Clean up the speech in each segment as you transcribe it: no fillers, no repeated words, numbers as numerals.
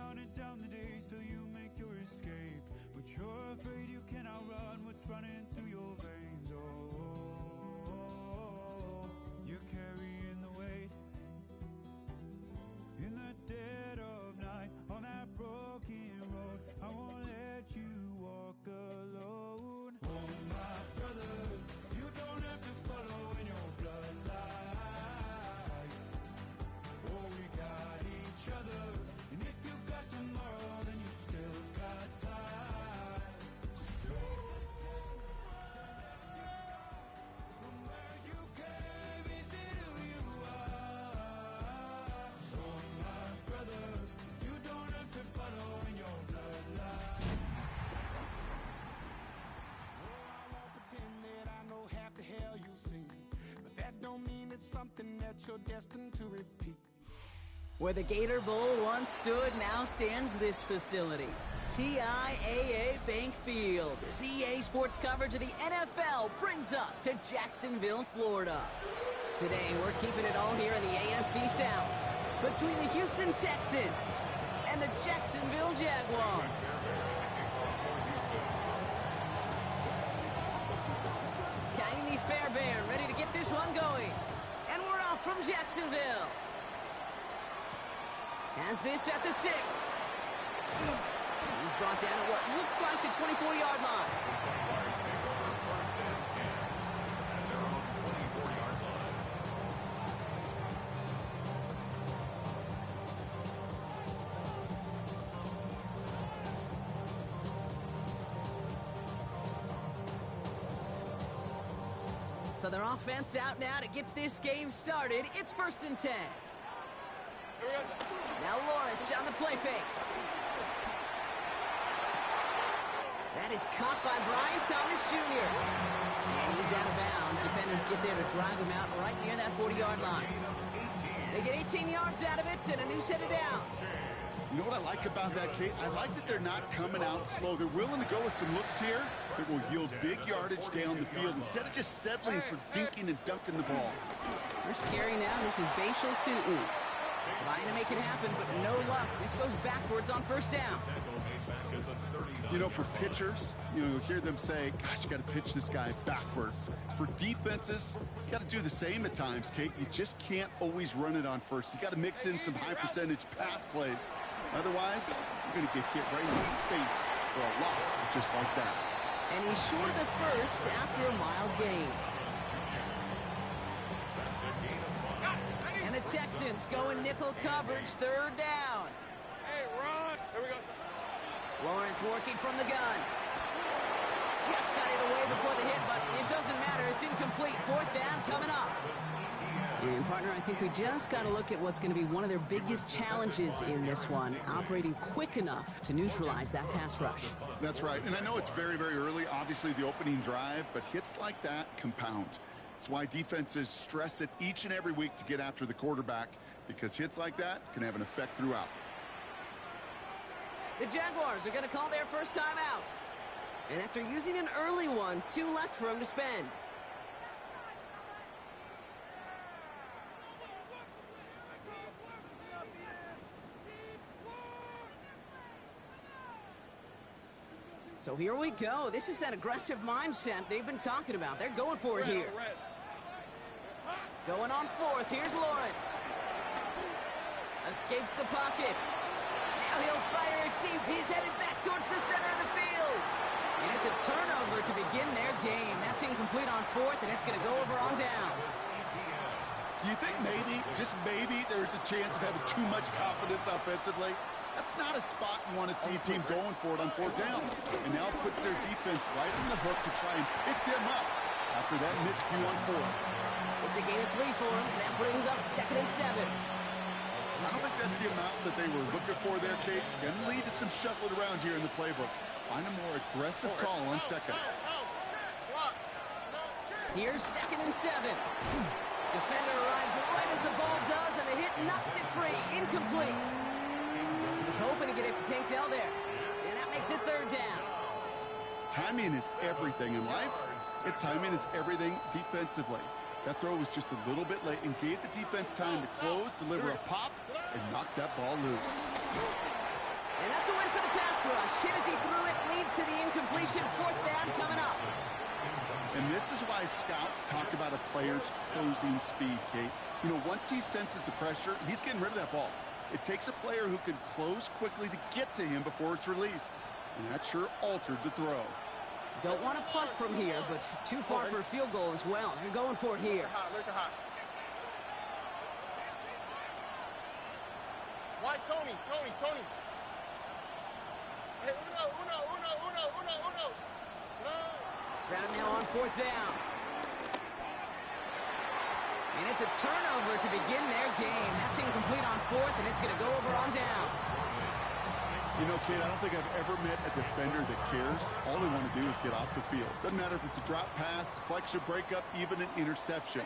counting down the days till you make your escape, but you're afraid you cannot run what's running through your veins. Oh, you're carrying the weight in the dead of night on that broken road. I won't let you walk alone. Oh, my brother, you don't have to follow in your bloodline. Oh, we got each other, and if you got tomorrow, then you still got time. From where you came, is it who you are? Oh, my brother, you don't have to follow in your bloodline. I won't pretend that I know half the hell you've seen, but that don't mean it's something that you're destined to repeat. Where the Gator Bowl once stood, now stands this facility. TIAA Bank Field. As EA Sports coverage of the NFL brings us to Jacksonville, Florida. Today, we're keeping it all here in the AFC South, between the Houston Texans and the Jacksonville Jaguars. Kaimi Fairbairn ready to get this one going. And we're off from Jacksonville. Has this at the 6. He's brought down at what looks like the 24-yard line. So their offense out now to get this game started. It's 1st and 10. Now Lawrence on the play fake. That is caught by Brian Thomas Jr. And he's out of bounds. Defenders get there to drive him out right near that 40-yard line. They get 18 yards out of it and a new set of downs. You know what I like about that, Kate? I like that they're not coming out slow. They're willing to go with some looks here that will yield big yardage down the field instead of just settling for dinking and dunking the ball. First carry now, this is Bashal Tootin. Trying to make it happen, but no luck. This goes backwards on 1st down. You know, for pitchers, you'll hear them say, gosh, you got to pitch this guy backwards. For defenses, you got to do the same at times, Kate. You just can't always run it on first. You got to mix in some high-percentage pass plays. Otherwise, you're going to get hit right in the face for a loss, just like that. And he's short of the first after a mild gain. And the Texans go in nickel coverage, 3rd down. Hey, Ron. Here we go. Lawrence working from the gun. Just got it away before the hit, but it doesn't matter. It's incomplete. 4th down coming up. And, partner, I think we just got to look at what's going to be one of their biggest challenges in this one, operating quick enough to neutralize that pass rush. That's right. And I know it's very, very early, obviously, the opening drive, but hits like that compound. It's why defenses stress it each and every week to get after the quarterback, because hits like that can have an effect throughout. The Jaguars are going to call their first time out. And after using an early one, 2 left for him to spend. So here we go. This is that aggressive mindset they've been talking about. They're going for it here. Going on 4th. Here's Lawrence. Escapes the pocket. Now he'll fire it deep. He's headed back towards the center of the field. And it's a turnover to begin their game. That's incomplete on 4th, and it's going to go over on downs. Do you think maybe, just maybe, there's a chance of having too much confidence offensively? That's not a spot you want to see a team going for it on 4th down. And now puts their defense right on the hook to try and pick them up after that miscue on 4th. It's a gain of 3 for him. That brings up 2nd and 7. I don't think that's the amount that they were looking for there, Kate. Going to lead to some shuffling around here in the playbook. Find a more aggressive call on 2nd. Here's 2nd and 7. Defender arrives right as the ball does, and the hit knocks it free. Incomplete. He was hoping to get it to Tank Dell there. And that makes it 3rd down. Timing is everything in life. And timing is everything defensively. That throw was just a little bit late and gave the defense time to close, deliver a pop, and knock that ball loose. And that's a win for the pass rush. Hit as he threw it, leads to the incompletion. 4th down coming up. And this is why scouts talk about a player's closing speed, Kate. You know, once he senses the pressure, he's getting rid of that ball. It takes a player who can close quickly to get to him before it's released. And that sure altered the throw. Don't want to punt from here, but too far for a field goal as well. They're going for it here. Why Tony? Hey, uno. Stroud now on 4th down. And it's a turnover to begin their game. That's incomplete on 4th, and it's going to go over on downs. You know, Kate, I don't think I've ever met a defender that cares. All they want to do is get off the field. Doesn't matter if it's a drop pass, deflection, breakup, even an interception.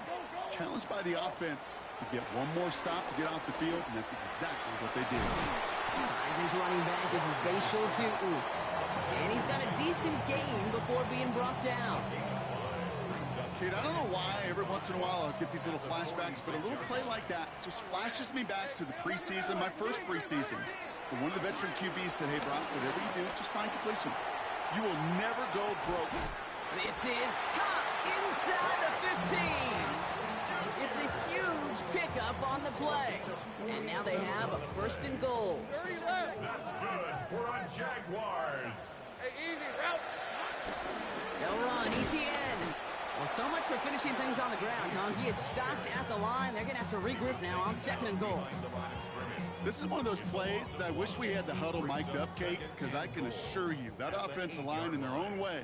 Challenged by the offense to get one more stop to get off the field, and that's exactly what they did. Finds his running back. This is Bashal to and he's got a decent gain before being brought down. Kate, I don't know why every once in a while I'll get these little flashbacks, but a little play like that just flashes me back to the preseason, my first preseason. And one of the veteran QBs said, hey, Brock, whatever you do, just find completions. You will never go broke. This is caught inside the 15. It's a huge pickup on the play. And now they have a 1st and goal. That's good for a Jaguars. Hey, easy, route. They'll run, ETN. Well, so much for finishing things on the ground, huh? He is stopped at the line. They're going to have to regroup now on 2nd and goal. This is one of those plays that I wish we had the huddle mic'd up, Kate, because I can assure you that offensive line in their own way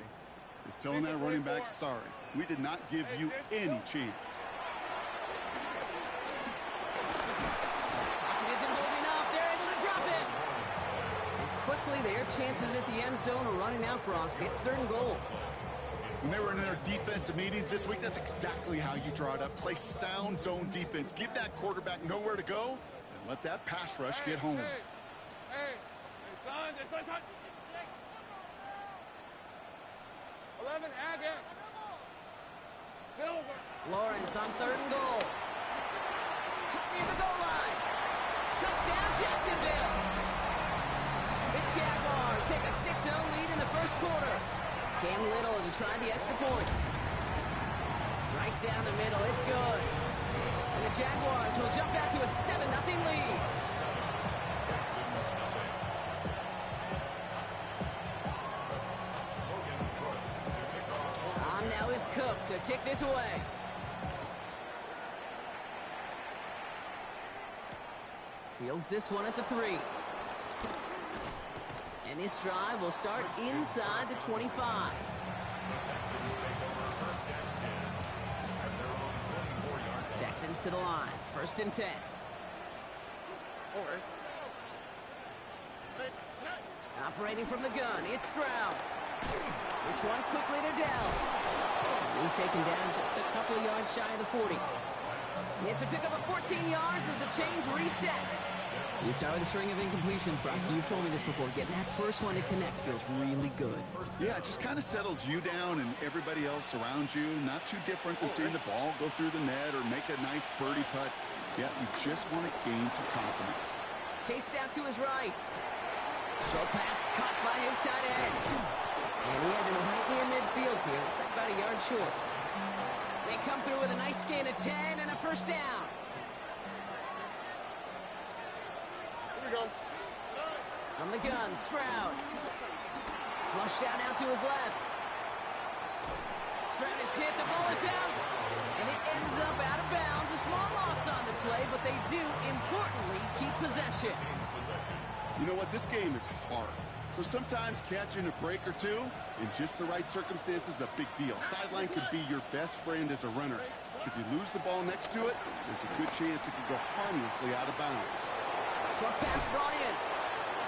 is telling that running back, sorry, we did not give you any chance. Pocket isn't holding up. They're able to drop it. And quickly, their chances at the end zone are running out, Brock. It's 3rd and goal. When they were in their defensive meetings this week, that's exactly how you draw it up. Play sound zone defense. Give that quarterback nowhere to go, and let that pass rush get home. Hey, son. 11, add in. Silver. Lawrence on 3rd and goal. Cut near the goal line. Touchdown, Jacksonville. The Jaguars take a 6-0 lead in the 1st quarter. Cam Little to try the extra point. Right down the middle, it's good. And the Jaguars will jump out to a 7-0 lead. On now is Cook to kick this away. Fields this one at the 3. And this drive will start inside the 25. Texans to the line. 1st and 10. Operating from the gun, it's Stroud. This one quickly to Dell. He's taken down just a couple of yards shy of the 40. It's a pickup of 14 yards as the chains reset. We start with a string of incompletions, Brock. You've told me this before. Getting that first one to connect feels really good. Yeah, it just kind of settles you down and everybody else around you. Not too different than seeing the ball go through the net or make a nice birdie putt. Yeah, you just want to gain some confidence. Chased out to his right. Short pass caught by his tight end. And he has him right near midfield here. It's like about a yard short. They come through with a nice gain of 10 and a 1st down. From the gun, Stroud. Flushed out now to his left. Stroud is hit, the ball is out. And it ends up out of bounds. A small loss on the play, but they do, importantly, keep possession. You know what? This game is hard. So sometimes catching a break or two in just the right circumstances is a big deal. Sideline could be your best friend as a runner. Because you lose the ball next to it, there's a good chance it could go harmlessly out of bounds. Short pass brought in.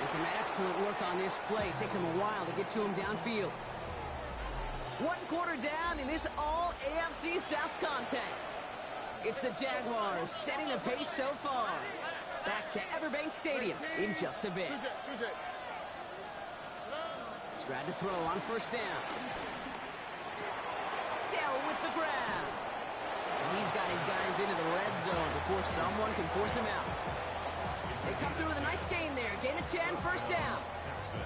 And some excellent work on this play. It takes him a while to get to him downfield. 1 quarter down in this all-AFC South contest. It's the Jaguars setting the pace so far. Back to Everbank Stadium in just a bit. Stroud to throw on 1st down. Dell with the grab. And he's got his guys into the red zone before someone can force him out. They come through with a nice gain there. Gain of 10, first down.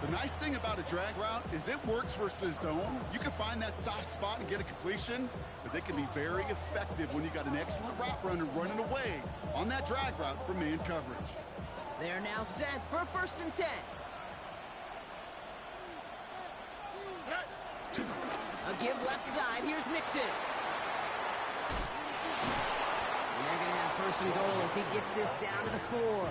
The nice thing about a drag route is it works versus zone. You can find that soft spot and get a completion, but they can be very effective when you got an excellent route runner running away on that drag route for man coverage. They're now set for first and 10. A give left side. Here's Mixon. And they're going to have first and goal as he gets this down to the 4.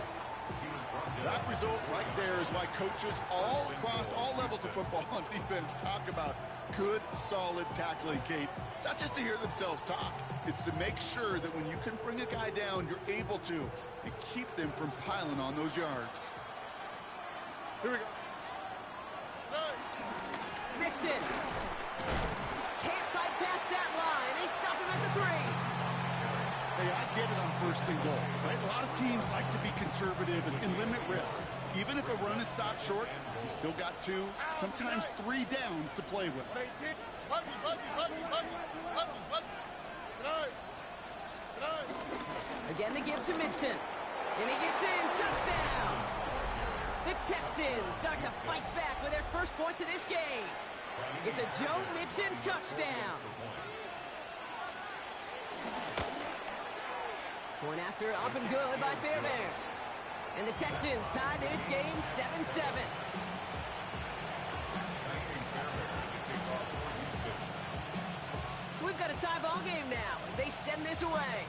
That result right there is why coaches all across all levels of football on defense talk about good, solid tackling, Kate. It's not just to hear themselves talk. It's to make sure that when you can bring a guy down, you're able to and keep them from piling on those yards. Here we go. Mixon. Can't fight past that line. They stop him at the 3. Hey, I get it on first and goal, right? A lot of teams like to be conservative and limit risk. Even if a run is stopped short, you still got 2, sometimes 3 downs to play with. Again, the give to Mixon. And he gets in. Touchdown. The Texans start to fight back with their first points of this game. It's a Joe Mixon touchdown. Point after, up and good by Fairbairn. And the Texans tie this game 7-7. So we've got a tie ball game now as they send this away.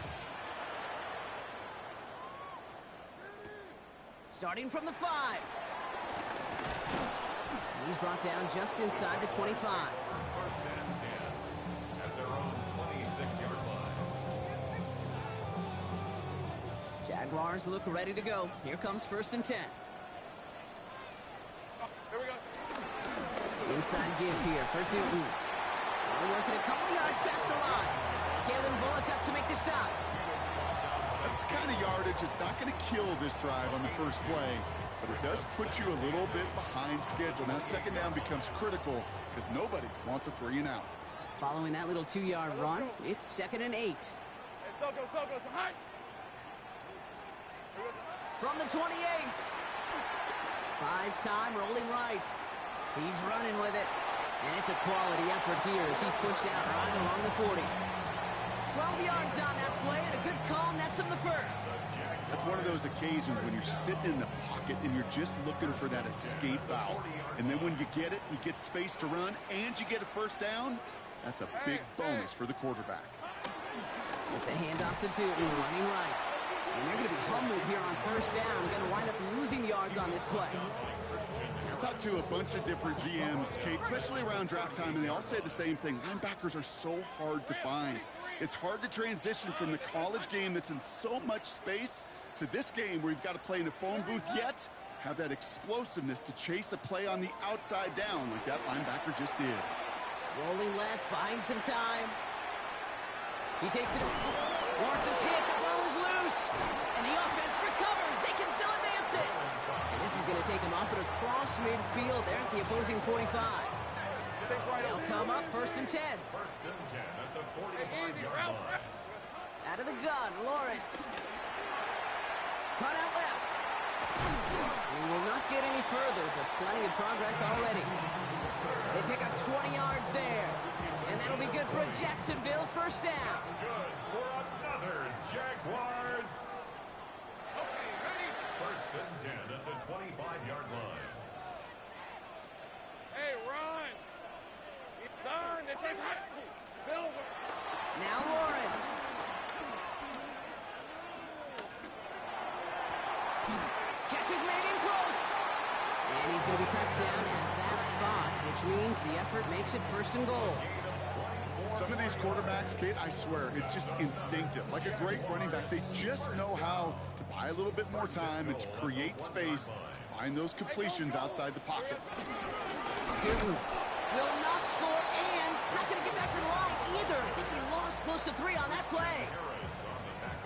Starting from the 5. And he's brought down just inside the 25. First and 10 at their own 26-yard line. Jaguars look ready to go. Here comes first and 10. Here we go. Inside give here for Tootin. They're working a couple yards past the line. Kalen Bullock up to make the stop. That's the kind of yardage it's not going to kill this drive on the first play, but it does put you a little bit behind schedule. Now second down becomes critical because nobody wants a 3 and out. Following that little 2-yard run, it's 2nd and 8. Hey, so high. From the 28. Buys time, rolling right. He's running with it. And it's a quality effort here as he's pushed out right along the 40. 12 yards on that play, and a good call nets him the first. That's one of those occasions when you're sitting in the pocket and you're just looking for that escape valve. And then when you get it, you get space to run, and you get a first down. That's a big bonus for the quarterback. It's a handoff to Tootin, running right. And they're going to be humbled here on first down. Going to wind up losing yards on this play. I talked to a bunch of different GMs, Kate, especially around draft time, and they all say the same thing. Linebackers are so hard to find. It's hard to transition from the college game that's in so much space to this game where you've got to play in a phone booth, yet have that explosiveness to chase a play on the outside down like that linebacker just did. Rolling left, buying some time. He takes it. Lawrence is hit. The ball is loose. And the offense recovers. They can still advance it. And this is going to take him up and across midfield there at the opposing 45. They'll come up first and 10. First and 10 at the 45-yard line. Out of the gun, Lawrence. Cut out left. He will not get any further, but plenty of progress already. They pick up 20 yards there. And that'll be good for a Jacksonville first down. Good for another Jaguars. Okay, ready. First and 10 at the 25-yard line. Hey, run. Son, this is Silver. Now Lawrence. Catch is made in close. And he's going to be touched down at that spot, which means the effort makes it first and goal. Some of these quarterbacks, Kate, I swear, it's just instinctive. Like a great running back, they just know how to buy a little bit more time and to create space to find those completions outside the pocket. Tootin will not score, and it's not going to get back to the line either. I think he lost close to 3 on that play.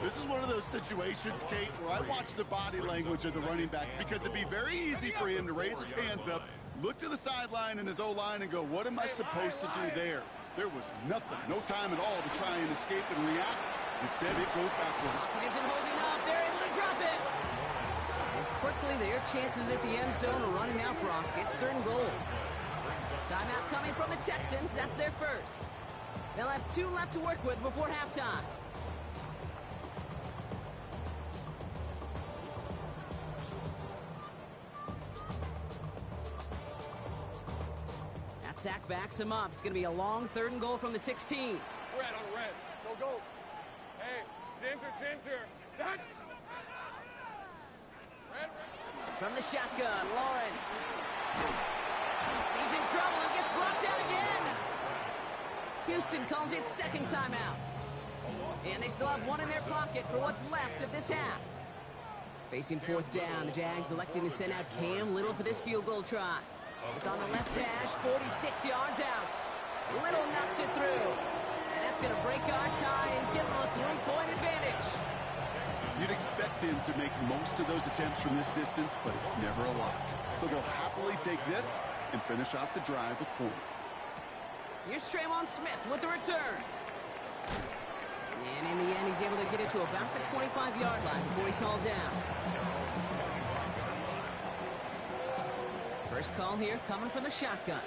This is one of those situations, Kate, where I watch the body language of the running back because it'd be very easy for him to raise his hands up, look to the sideline and his O-line and go, what am I supposed to do there? There was nothing, no time at all to try and escape and react. Instead, it goes backwards. It isn't holding up. They're able to drop it. And quickly their chances at the end zone are running out, Brock. It's 3rd and goal. Timeout coming from the Texans. That's their first. They'll have 2 left to work with before halftime. That sack backs him up. It's going to be a long 3rd and goal from the 16. Red on red. Go, go. Hey, Ginger. Done. Red. From the shotgun, Lawrence. He's in trouble and gets brought down again. Houston calls it 2nd timeout. And they still have 1 in their pocket for what's left of this half. Facing 4th down, the Jags electing to send out Cam Little for this field goal try. It's on the left hash, 46 yards out. Little knocks it through. And that's going to break our tie and give them a 3-point advantage. You'd expect him to make most of those attempts from this distance, but it's never a lot. So they'll happily take this and finish off the drive with points. Here's Traymon Smith with the return. And in the end, he's able to get it to about the 25-yard line before he's hauled down. First call here coming from the shotgun.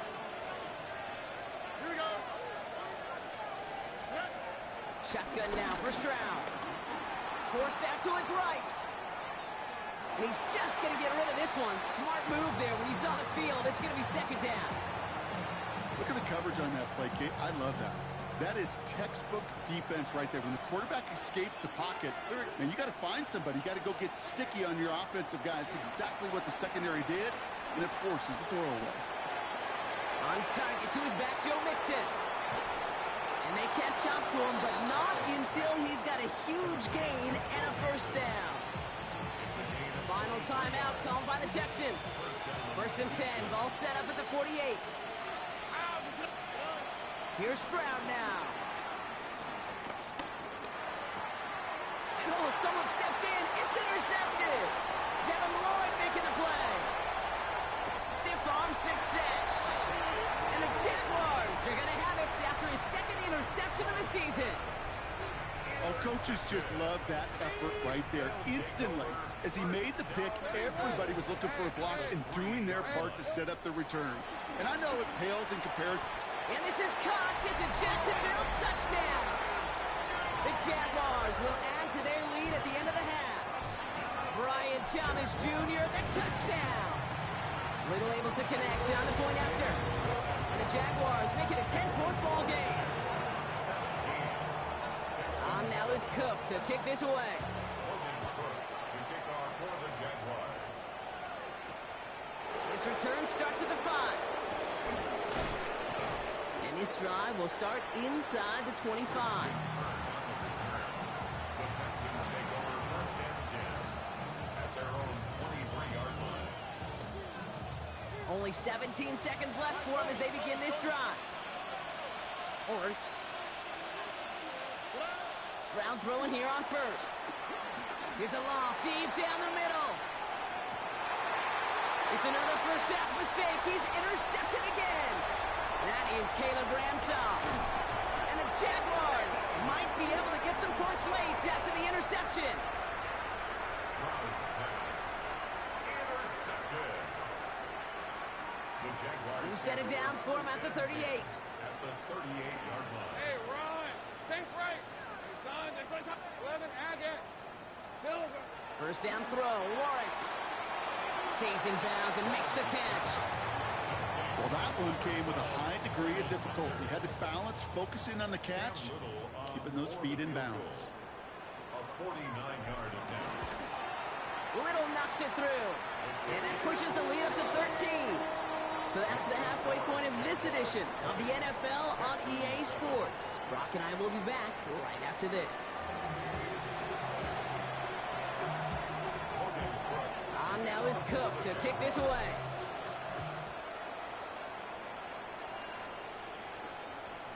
Here we go. Shotgun now, first round. Forced out to his right. And he's just going to get rid of this one. Smart move there. When you saw the field, it's going to be 2nd down. Look at the coverage on that play, Kate. I love that. That is textbook defense right there. When the quarterback escapes the pocket, and you got to find somebody. You got to go get sticky on your offensive guy. It's exactly what the secondary did, and it forces the throwaway. On target to his back, Joe Mixon. And they catch up to him, but not until he's got a huge gain and a 1st down. Final timeout called by the Texans. 1st and 10, ball set up at the 48. Here's Stroud now. And someone stepped in. It's intercepted. Devin Lloyd making the play. Stiff arm success. And the Jaguars are going to have it after his 2nd interception of the season. Oh, coaches just love that effort right there. Instantly, as he made the pick, everybody was looking for a block and doing their part to set up the return. And I know it pales in comparison. And this is caught. It's a Jacksonville touchdown. The Jaguars will add to their lead at the end of the half. Brian Thomas Jr., the touchdown. Little able to connect on the point after. And the Jaguars make it a 10-point ball game. On now is Cook to kick this away. This return starts at the 5. And this drive will start inside the 25. Only 17 seconds left for him as they begin this drive. All right. Stroud throwing here on 1st. Here's a loft deep down the middle. It's another 1st half mistake. He's intercepted again. That is Caleb Ransom. And the Jaguars might be able to get some points late after the interception. Stroud's pass. Intercepted. The Jaguars. New set of downs for him at the 38. At the 38-yard line. Hey, Ron. Think right. Hey, son, this is 11 again. Silver. First down throw. Lawrence stays in bounds and makes the catch. Well, that one came with a high degree of difficulty. Had to balance focusing on the catch, keeping those feet in bounds. A 49-yard attempt. Little knocks it through. And that pushes the lead up to 13. So that's the halfway point of this edition of the NFL on EA Sports. Brock and I will be back right after this. On now is Cook to kick this away.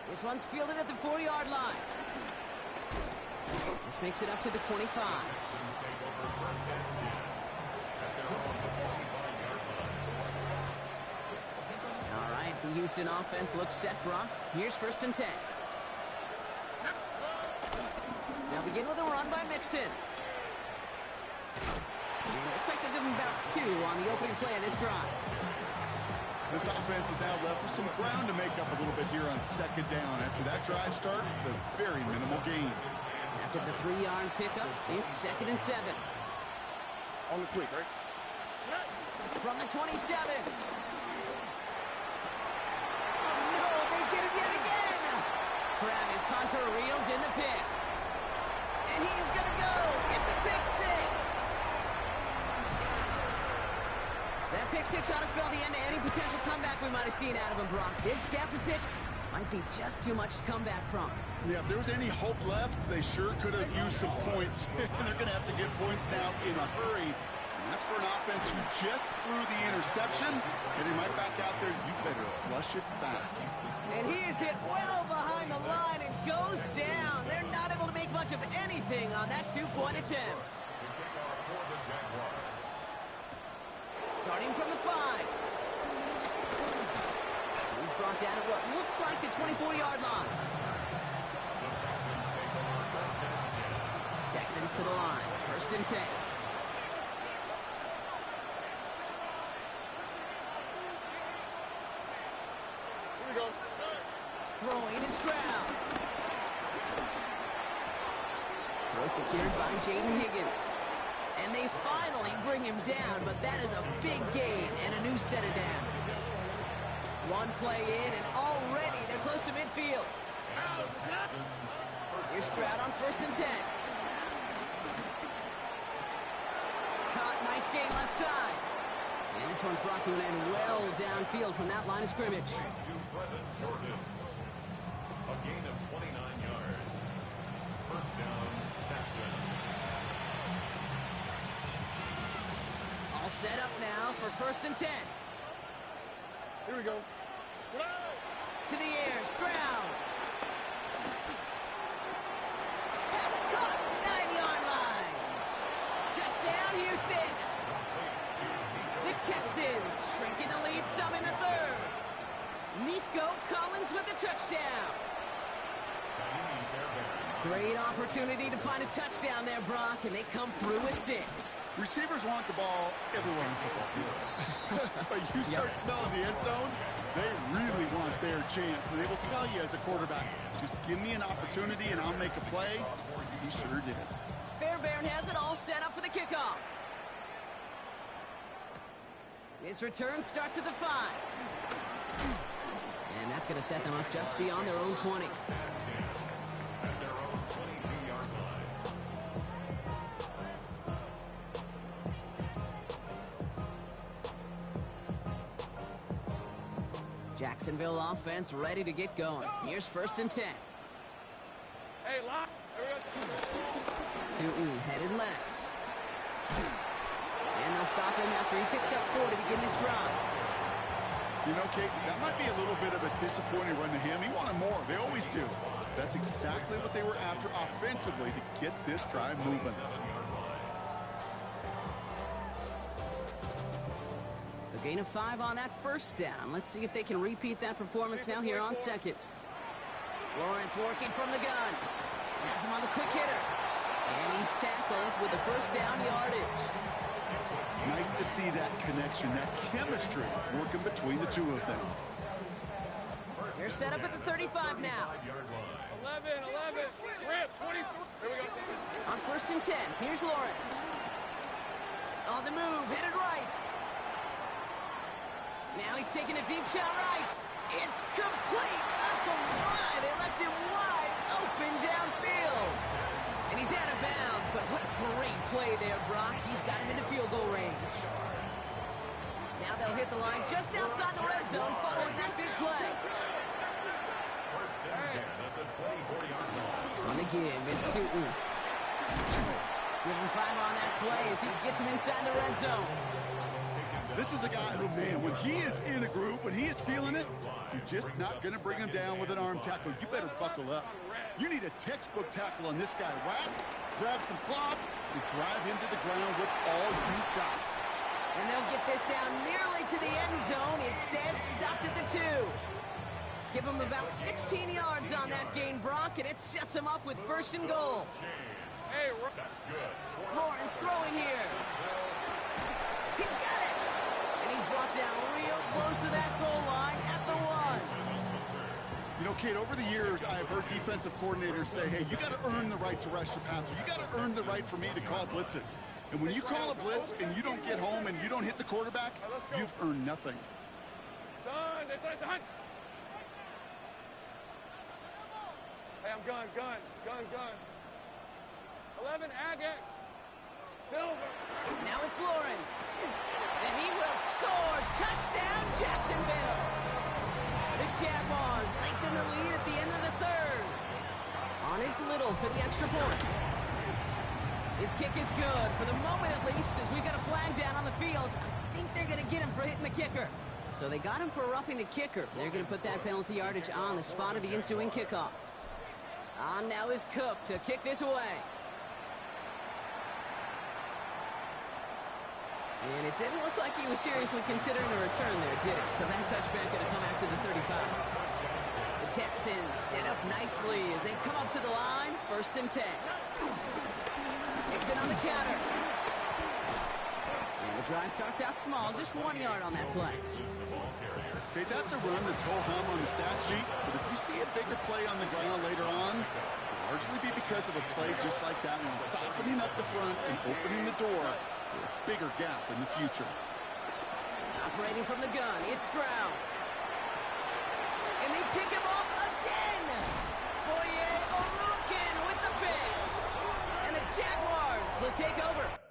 This one's fielded at the 4-yard line. This makes it up to the 25. All right, the Houston offense looks set, Brock. Here's 1st and 10. Now begin with a run by Mixon. Looks like they'll give him about 2 on the opening play of this drive. This offense is now left with some ground to make up a little bit here on second down. After that drive starts, the very minimal gain. After the 3-yard pickup, it's 2nd and 7. On the quick, right? From the 27. Oh, no, they get him yet again. Travis Hunter reels in the pick. And he's going to go. It's a pick 6. That pick 6 ought to spell the end to any potential comeback we might have seen out of him, Brock. This deficit might be just too much to come back from. Yeah, if there was any hope left, they sure could have used some points. And they're going to have to get points now in a hurry. And that's for an offense who just threw the interception. Getting right back out there, you better flush it fast. And he is hit well behind the line and goes down. They're not able to make much of anything on that 2-point attempt. Starting from the 5. He's brought down at what looks like the 24-yard line. Texans to the line. 1st and 10. Here we go. Throwing to Stroud. Throw secured by Jaden Higgins. And they finally bring him down, but that is a big gain and a new set of down. One play in, and already they're close to midfield. Here's Stroud on 1st and 10. Caught, nice gain left side. And this one's brought to an end well downfield from that line of scrimmage. A gain of 29 yards. 1st down, Texans. All set up now for 1st and 10. Here we go. To the air, Stroud. Pass caught, 9-yard line. Touchdown, Houston. The Texans shrinking the lead some in the 3rd. Nico Collins with the touchdown. Great opportunity to find a touchdown there, Brock, and they come through with 6. Receivers want the ball everywhere on the football field. But you start smelling the end zone, they really want their chance. And they will tell you as a quarterback, just give me an opportunity and I'll make a play. He sure did. Fairbairn has it all set up for the kickoff. This return starts at the 5. And that's going to set them up just beyond their own 20. At their own 22-yard line. Jacksonville offense ready to get going. Here's 1st and 10. Hey, lock. Tootin headed left. And they'll stop him after he picks up 4 to begin this drive. You know, Kate, that might be a little bit of a disappointing run to him. He wanted more. They always do. That's exactly what they were after offensively to get this drive moving. So gain of 5 on that 1st down. Let's see if they can repeat that performance now here on 2nd. Lawrence working from the gun. Has him on the quick hitter. And he's tackled with the 1st down yardage. Nice to see that connection, that chemistry working between the two of them. They're set up at the 35 now. 11. Rip, 23. Here we go. On 1st and 10, here's Lawrence. On the move, headed right. Now he's taking a deep shot right. It's complete. Oh my, they left him wide open downfield. And he's out of bounds, but what a great play there, Brock. He's got him into field goal range. Now they'll hit the line just outside the red zone following that big play. 1st and 10 at the 24-yard line. On the give, it's Tootin. Give him 5 on that play as he gets him inside the red zone. This is a guy who, man, when he is in a groove, when he is feeling it, you're just not going to bring him down with an arm tackle. You better buckle up. You need a textbook tackle on this guy. Whack, grab some cloth, and drive him to the ground with all you've got. And they'll get this down nearly to the end zone. Instead, stopped at the 2. Give him about 16 yards on that gain, Brock, and it sets him up with 1st and goal. Hey, That's good. Lawrence throwing here. know, Kate, over the years, I've heard defensive coordinators say, hey, you got to earn the right to rush your passer. You got to earn the right for me to call blitzes. And when you call a blitz and you don't get home and you don't hit the quarterback, you've earned nothing. Son, this is hunt. Hey, I'm gun. 11, Agate. Silver. Now it's Lawrence. And he will score. Touchdown, Jacksonville. The Jaguars lengthen the lead at the end of the third. On is Little for the extra point. His kick is good, for the moment at least, as we've got a flag down on the field. I think they're going to get him for hitting the kicker. So they got him for roughing the kicker. They're going to put that penalty yardage on the spot of the ensuing kickoff. On now is Cook to kick this away. And it didn't look like he was seriously considering a return there, did it? So that touchback going to come out to the 35. The Texans set up nicely as they come up to the line, 1st and 10. Nixon on the counter. And the drive starts out small, just 1 yard on that play. Okay, that's a run that's ho-hum on the stat sheet, but if you see a bigger play on the ground later on, it'll largely be because of a play just like that one, softening up the front and opening the door for a bigger gap in the future. Operating from the gun, it's Stroud. And they pick him off again! Foye Oluokun with the pick. And the Jaguars will take over.